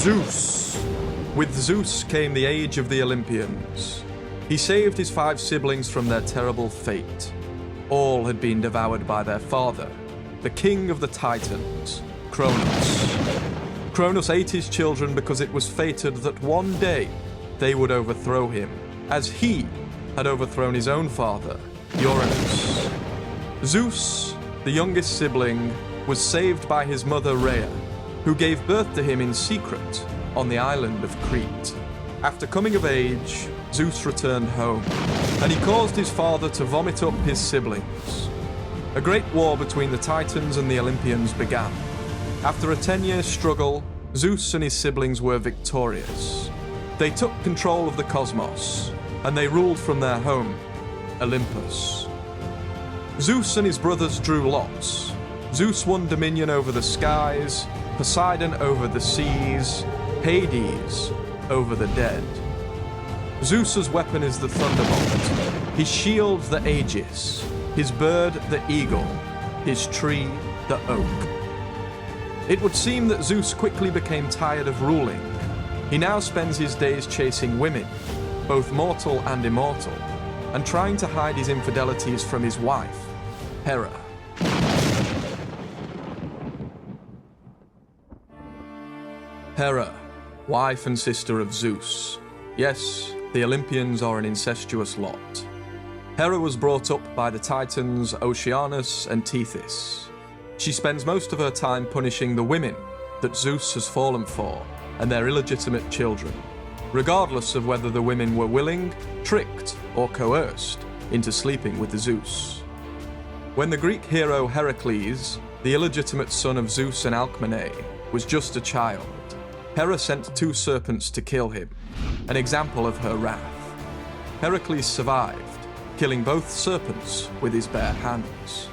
Zeus. With Zeus came the age of the Olympians. He saved his 5 siblings from their terrible fate. All had been devoured by their father, the king of the Titans, Kronos. Kronos ate his children because it was fated that one day they would overthrow him, as he had overthrown his own father, Uranus. Zeus, the youngest sibling, was saved by his mother Rhea, who gave birth to him in secret on the island of Crete. After coming of age, Zeus returned home, and he caused his father to vomit up his siblings. A great war between the Titans and the Olympians began. After a 10-year struggle, Zeus and his siblings were victorious. They took control of the cosmos, and they ruled from their home, Olympus. Zeus and his brothers drew lots. Zeus won dominion over the skies, Poseidon over the seas, Hades over the dead. Zeus's weapon is the thunderbolt, his shield the aegis, his bird the eagle, his tree the oak. It would seem that Zeus quickly became tired of ruling. He now spends his days chasing women, both mortal and immortal, and trying to hide his infidelities from his wife, Hera. Hera, wife and sister of Zeus. Yes, the Olympians are an incestuous lot. Hera was brought up by the Titans Oceanus and Tethys. She spends most of her time punishing the women that Zeus has fallen for and their illegitimate children, regardless of whether the women were willing, tricked, or coerced into sleeping with the Zeus. When the Greek hero Heracles, the illegitimate son of Zeus and Alcmene, was just a child, Hera sent 2 serpents to kill him, an example of her wrath. Heracles survived, killing both serpents with his bare hands.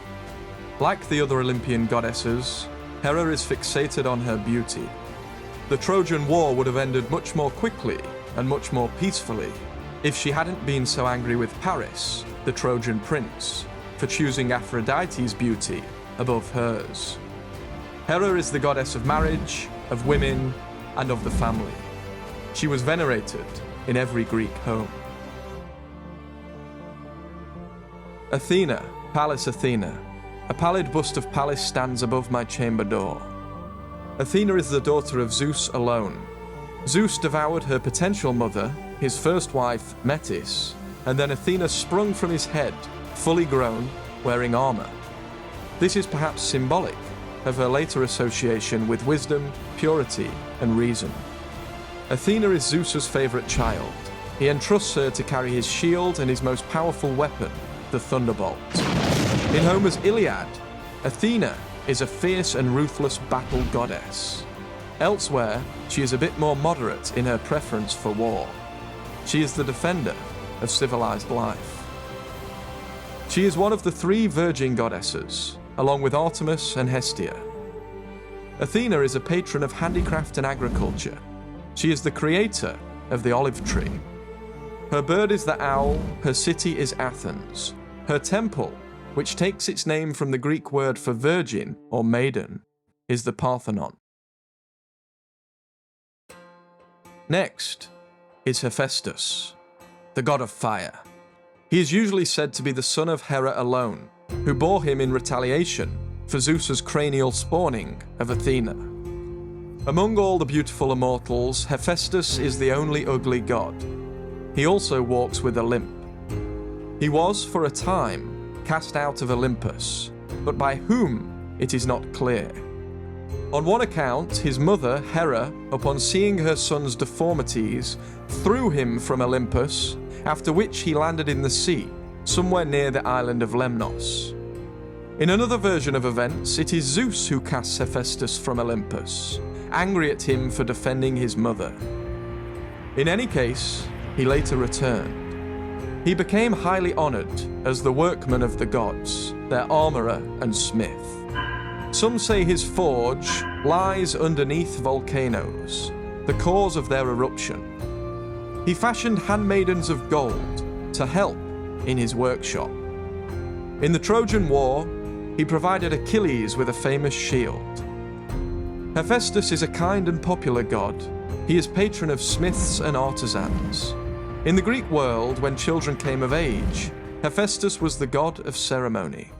Like the other Olympian goddesses, Hera is fixated on her beauty. The Trojan War would have ended much more quickly and much more peacefully if she hadn't been so angry with Paris, the Trojan prince, for choosing Aphrodite's beauty above hers. Hera is the goddess of marriage, of women, and of the family. She was venerated in every Greek home. Athena, Pallas Athena. A pallid bust of Pallas stands above my chamber door. Athena is the daughter of Zeus alone. Zeus devoured her potential mother, his first wife, Metis, and then Athena sprung from his head, fully grown, wearing armor. This is perhaps symbolic of her later association with wisdom, purity, and reason. Athena is Zeus's favorite child. He entrusts her to carry his shield and his most powerful weapon, the thunderbolt. In Homer's Iliad, Athena is a fierce and ruthless battle goddess. Elsewhere, she is a bit more moderate in her preference for war. She is the defender of civilized life. She is one of the 3 virgin goddesses, along with Artemis and Hestia. Athena is a patron of handicraft and agriculture. She is the creator of the olive tree. Her bird is the owl, her city is Athens. Her temple, which takes its name from the Greek word for virgin or maiden, is the Parthenon. Next is Hephaestus, the god of fire. He is usually said to be the son of Hera alone, who bore him in retaliation for Zeus's cranial spawning of Athena. Among all the beautiful immortals, Hephaestus is the only ugly god. He also walks with a limp. He was, for a time, cast out of Olympus, but by whom it is not clear. On one account, his mother, Hera, upon seeing her son's deformities, threw him from Olympus, after which he landed in the sea, somewhere near the island of Lemnos. In another version of events, it is Zeus who casts Hephaestus from Olympus, angry at him for defending his mother. In any case, he later returned. He became highly honored as the workman of the gods, their armorer and smith. Some say his forge lies underneath volcanoes, the cause of their eruption. He fashioned handmaidens of gold to help in his workshop. In the Trojan War, he provided Achilles with a famous shield. Hephaestus is a kind and popular god, He is patron of smiths and artisans. In the Greek world, when children came of age, Hephaestus was the god of ceremony.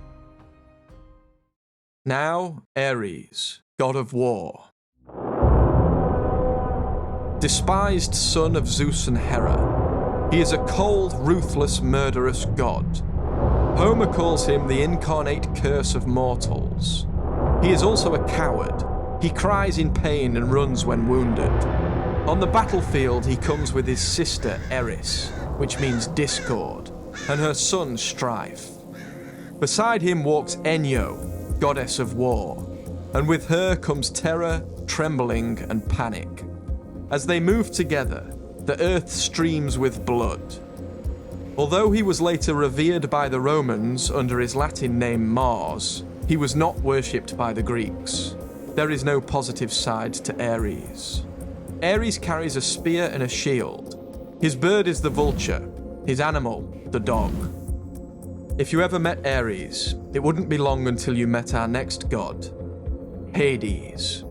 Now, Ares, god of war. Despised son of Zeus and Hera, he is a cold, ruthless, murderous god. Homer calls him the incarnate curse of mortals. He is also a coward. He cries in pain and runs when wounded. On the battlefield, he comes with his sister Eris, which means discord, and her son Strife. Beside him walks Enyo, goddess of war, and with her comes terror, trembling, and panic. As they move together, the earth streams with blood. Although he was later revered by the Romans under his Latin name Mars, he was not worshipped by the Greeks. There is no positive side to Ares. Ares carries a spear and a shield. His bird is the vulture, his animal, the dog. If you ever met Ares, it wouldn't be long until you met our next god, Hades.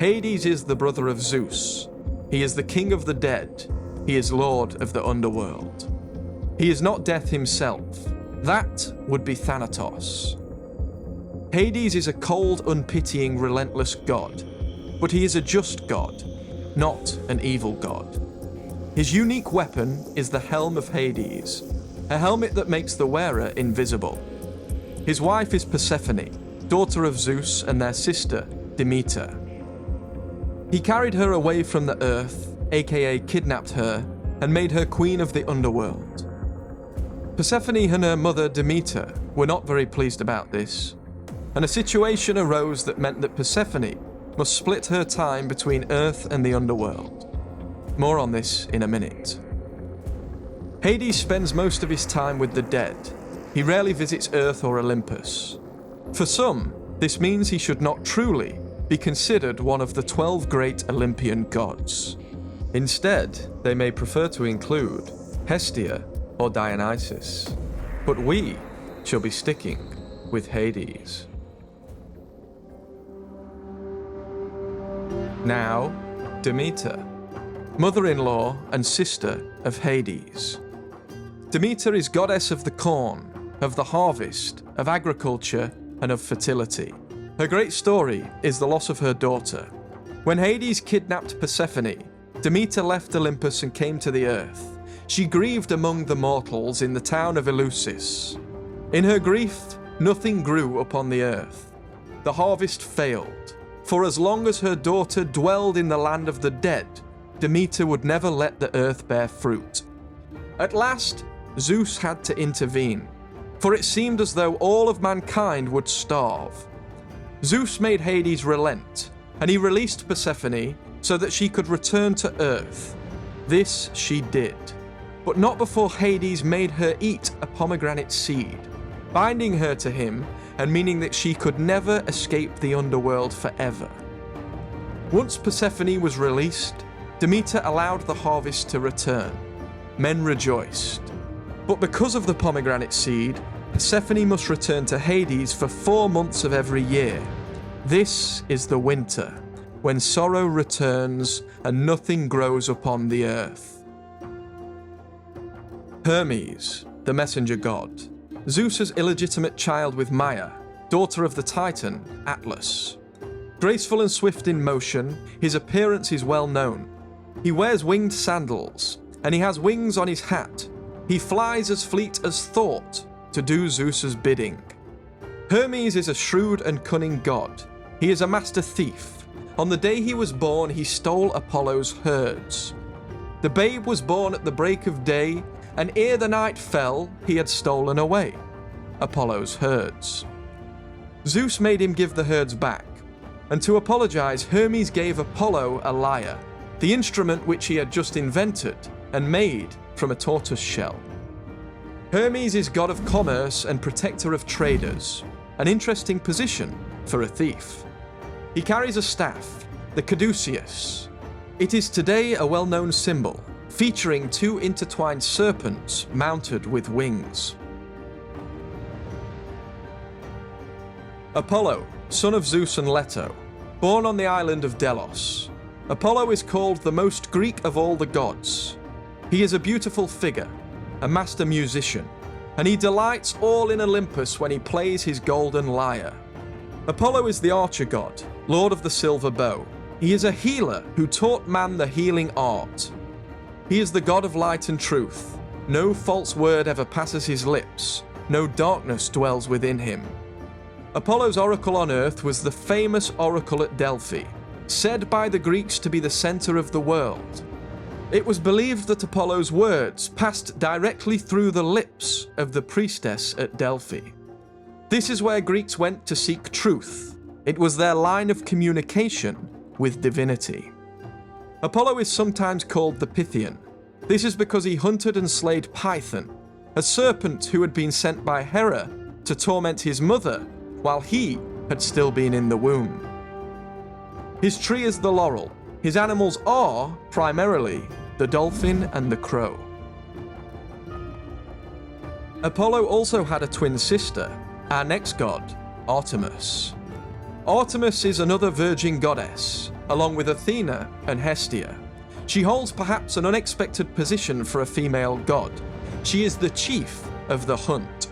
Hades is the brother of Zeus. He is the king of the dead. He is lord of the underworld. He is not death himself. That would be Thanatos. Hades is a cold, unpitying, relentless god, but he is a just god, not an evil god. His unique weapon is the Helm of Hades, a helmet that makes the wearer invisible. His wife is Persephone, daughter of Zeus, and their sister, Demeter. He carried her away from the earth, aka kidnapped her, and made her queen of the underworld. Persephone and her mother Demeter were not very pleased about this, and a situation arose that meant that Persephone must split her time between Earth and the underworld. More on this in a minute. Hades spends most of his time with the dead. He rarely visits Earth or Olympus. For some, this means he should not truly be considered one of the 12 great Olympian gods. Instead, they may prefer to include Hestia or Dionysus. But we shall be sticking with Hades. Now, Demeter, mother-in-law and sister of Hades. Demeter is goddess of the corn, of the harvest, of agriculture, and of fertility. Her great story is the loss of her daughter. When Hades kidnapped Persephone, Demeter left Olympus and came to the earth. She grieved among the mortals in the town of Eleusis. In her grief, nothing grew upon the earth. The harvest failed. For as long as her daughter dwelled in the land of the dead, Demeter would never let the earth bear fruit. At last, Zeus had to intervene, for it seemed as though all of mankind would starve. Zeus made Hades relent, and he released Persephone so that she could return to Earth. This she did, but not before Hades made her eat a pomegranate seed, binding her to him and meaning that she could never escape the underworld forever. Once Persephone was released, Demeter allowed the harvest to return. Men rejoiced. But because of the pomegranate seed, Persephone must return to Hades for 4 months of every year. This is the winter, when sorrow returns and nothing grows upon the earth. Hermes, the messenger god, Zeus's illegitimate child with Maia, daughter of the Titan, Atlas. Graceful and swift in motion, his appearance is well known. He wears winged sandals, and he has wings on his hat. He flies as fleet as thought to do Zeus's bidding. Hermes is a shrewd and cunning god. He is a master thief. On the day he was born, he stole Apollo's herds. The babe was born at the break of day, and ere the night fell, he had stolen away Apollo's herds. Zeus made him give the herds back, and to apologize, Hermes gave Apollo a lyre, the instrument which he had just invented and made from a tortoise shell. Hermes is god of commerce and protector of traders, an interesting position for a thief. He carries a staff, the caduceus. It is today a well-known symbol, featuring 2 intertwined serpents mounted with wings. Apollo, son of Zeus and Leto. Born on the island of Delos, Apollo is called the most Greek of all the gods. He is a beautiful figure, a master musician, and he delights all in Olympus when he plays his golden lyre. Apollo is the archer god, lord of the silver bow. He is a healer who taught man the healing art. He is the god of light and truth. No false word ever passes his lips. No darkness dwells within him. Apollo's oracle on earth was the famous oracle at Delphi, said by the Greeks to be the center of the world. It was believed that Apollo's words passed directly through the lips of the priestess at Delphi. This is where Greeks went to seek truth. It was their line of communication with divinity. Apollo is sometimes called the Pythian. This is because he hunted and slayed Python, a serpent who had been sent by Hera to torment his mother while he had still been in the womb. His tree is the laurel. His animals are, primarily, the dolphin and the crow. Apollo also had a twin sister, our next god, Artemis. Artemis is another virgin goddess, along with Athena and Hestia. She holds perhaps an unexpected position for a female god. She is the chief of the hunt.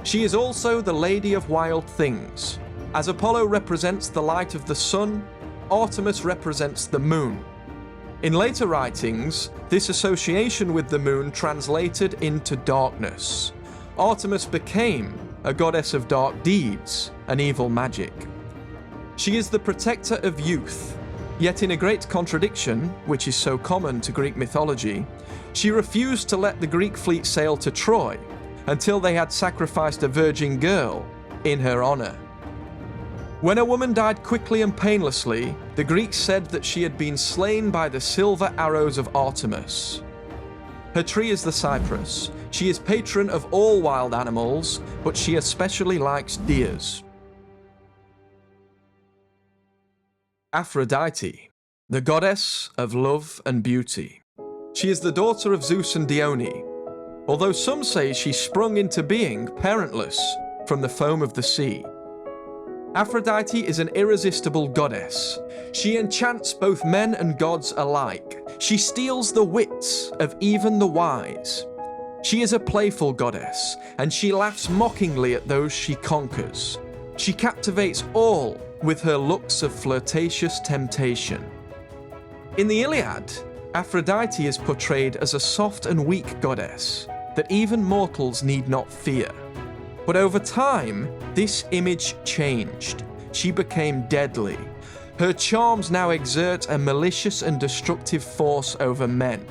She is also the lady of wild things. As Apollo represents the light of the sun, Artemis represents the moon. In later writings, this association with the moon translated into darkness. Artemis became a goddess of dark deeds and evil magic. She is the protector of youth, yet in a great contradiction, which is so common to Greek mythology, she refused to let the Greek fleet sail to Troy until they had sacrificed a virgin girl in her honor. When a woman died quickly and painlessly, the Greeks said that she had been slain by the silver arrows of Artemis. Her tree is the cypress. She is patron of all wild animals, but she especially likes deers. Aphrodite, the goddess of love and beauty. She is the daughter of Zeus and Dione, although some say she sprung into being parentless from the foam of the sea. Aphrodite is an irresistible goddess. She enchants both men and gods alike. She steals the wits of even the wise. She is a playful goddess, and she laughs mockingly at those she conquers. She captivates all with her looks of flirtatious temptation. In the Iliad, Aphrodite is portrayed as a soft and weak goddess that even mortals need not fear. But over time, this image changed. She became deadly. Her charms now exert a malicious and destructive force over men.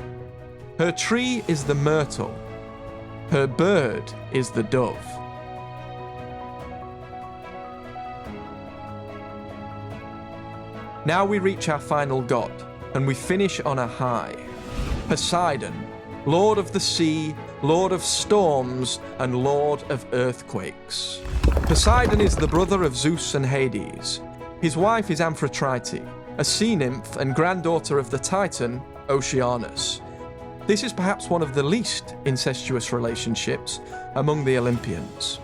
Her tree is the myrtle. Her bird is the dove. Now we reach our final god, and we finish on a high. Poseidon, lord of the sea, lord of storms, and lord of earthquakes. Poseidon is the brother of Zeus and Hades. His wife is Aphrodite, a sea nymph and granddaughter of the Titan, Oceanus. This is perhaps one of the least incestuous relationships among the Olympians.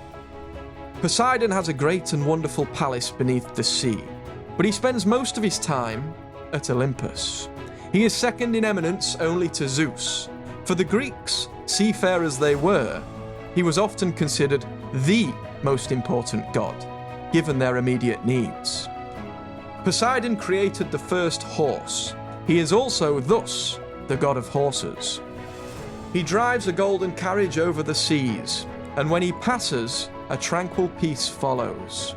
Poseidon has a great and wonderful palace beneath the sea, but he spends most of his time at Olympus. He is second in eminence only to Zeus. For the Greeks, seafarers they were, he was often considered the most important god, given their immediate needs. Poseidon created the first horse. He is also thus the god of horses. He drives a golden carriage over the seas, and when he passes, a tranquil peace follows.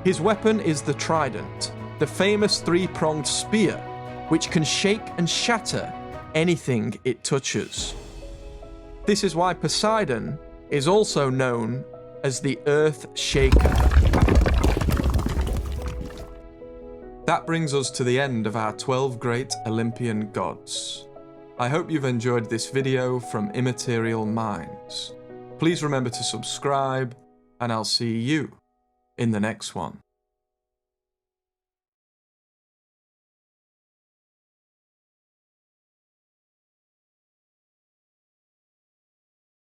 His weapon is the trident, the famous three-pronged spear, which can shake and shatter anything it touches. This is why Poseidon is also known as the Earth Shaker. That brings us to the end of our 12 great Olympian gods. I hope you've enjoyed this video from Immaterial Minds. Please remember to subscribe, and I'll see you in the next one.